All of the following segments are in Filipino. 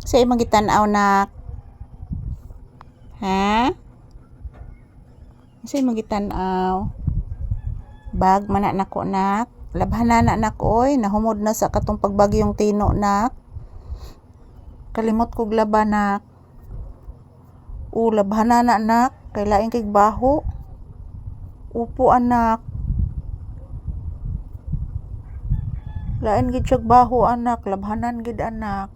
Say magitan-aw nak. Ha? Say magitan-aw. Bag man nako nak. Labhanan nak oy, nahumod na sa katong pagbagyong tino nak. Kalimot kog laban nak. Labhanan nak, kay laing kay baho. Upo anak. Lain gid siya baho anak, labhanan gid anak.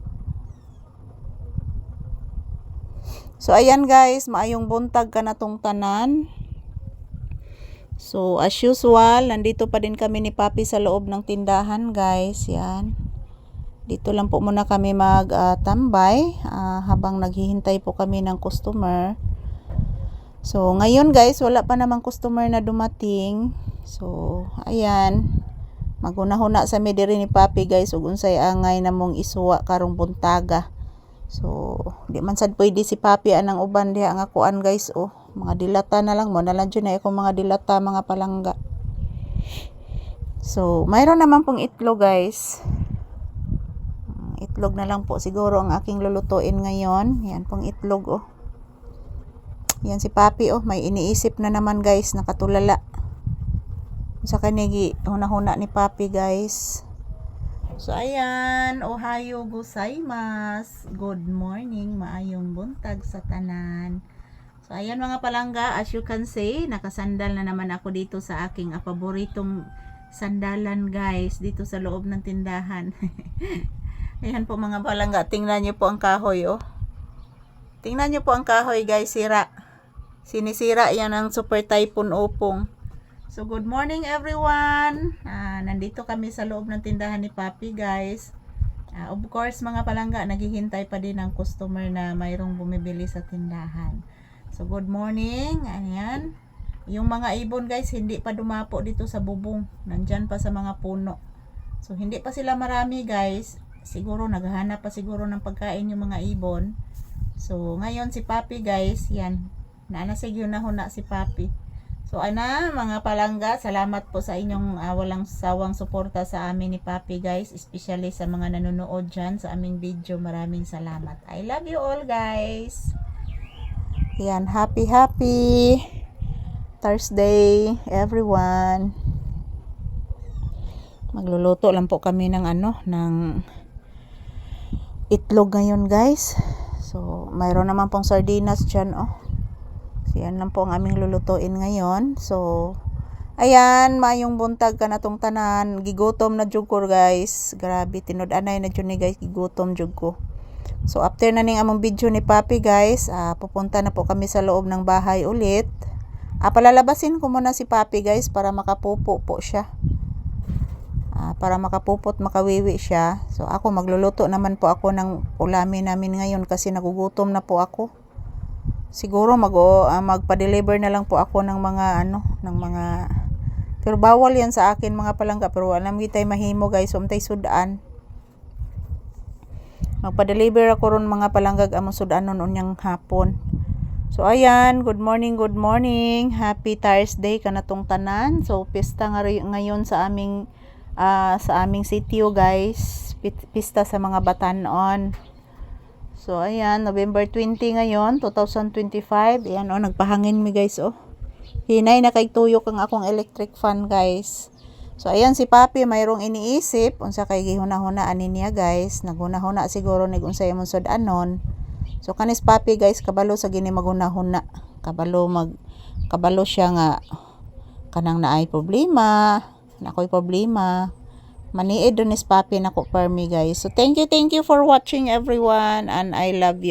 So ayan guys, maayong buntag kanatong tanan. So as usual, nandito pa din kami ni Papi sa loob ng tindahan guys. Yan. Dito lang po muna kami magtambay habang naghihintay po kami ng customer. So ngayon guys, wala pa namang customer na dumating. So ayan, magunahuna sa mi diri ni Papi guys ug unsay angay namong isuwa karong buntaga. So di man sad pwede si Papi anang uban diha nga kuan guys mga dilata na lang mo na lang dyan na akong mga dilata mga palangga. So mayroon naman pong itlog guys. Itlog na lang po siguro ang aking lulutuin ngayon. Yan pong itlog Yan si Papi may iniisip na naman guys, nakatulala. Sa kanigi huna-huna ni Papi guys. So ayan, ohayo gozaimasu. Good morning, maayong buntag sa tanan. So ayan mga palangga, as you can see, nakasandal na naman ako dito sa aking paboritong sandalan guys, dito sa loob ng tindahan. Ayan po mga palangga, tingnan nyo po ang kahoy Tingnan nyo po ang kahoy guys, sira. Sinisira yan ang Super Typhoon Opong. So good morning everyone. Nandito kami sa loob ng tindahan ni Papi guys. Of course mga palangga, naghihintay pa din ang customer na mayroong bumibili sa tindahan. So good morning. Ayan. Yung mga ibon guys, hindi pa dumapo dito sa bubong. Nandyan pa sa mga puno. So hindi pa sila marami guys. Siguro naghahanap pa siguro ng pagkain yung mga ibon. So ngayon si Papi guys, yan. Nanasig yun na huna si Papi. So mga palangga, salamat po sa inyong walang sawang suporta sa amin ni Papi guys, especially sa mga nanonood dyan sa aming video. Maraming salamat. I love you all guys. Yan, happy Thursday everyone. Magluluto lang po kami ng ng itlog ngayon guys. So mayroon naman pong sardinas dyan So yan lang po ang aming lulutuin ngayon. So ayan, mayong buntag kanatong tanan. Gigutom na jud ko guys. Grabe, tinud-anay na jud ni guys, gigutom jud ko. So after na ning among video ni Papi guys, pupunta na po kami sa loob ng bahay ulit. Palalabasin ko muna si Papi guys para makapupo po siya. Para makapupot, makawiwi siya. So ako magluluto naman po ako ng ulamin namin ngayon kasi nagugutom na po ako. Siguro magpa-deliver na lang po ako ng mga pero bawal yan sa akin mga palangga, pero alam gitay mahimo guys, umtay sudan. Magpa-deliver ako ron mga palanggag among sudan nun unyang hapon. So ayan, good morning. Happy Thursday kanatong tanan. So pista nga ngayon sa aming sitio guys. Pista sa mga batanon. So ayan, November 20 ngayon, 2025. Ayan nagpahangin mi guys Hinay na kay tuyok ang akong electric fan guys. So ayan si Papi mayroong iniisip unsa kay gihuna-hunaan niya guys. Naghuna-huna siguro nig unsay imong sudanon. So kanis Papi guys, kabalo sa gini maghuna-huna. Kabalo siya nga kanang naay problema, nakoy problema. Maniid doon is Papi nako per me guys. So thank you for watching everyone and I love you.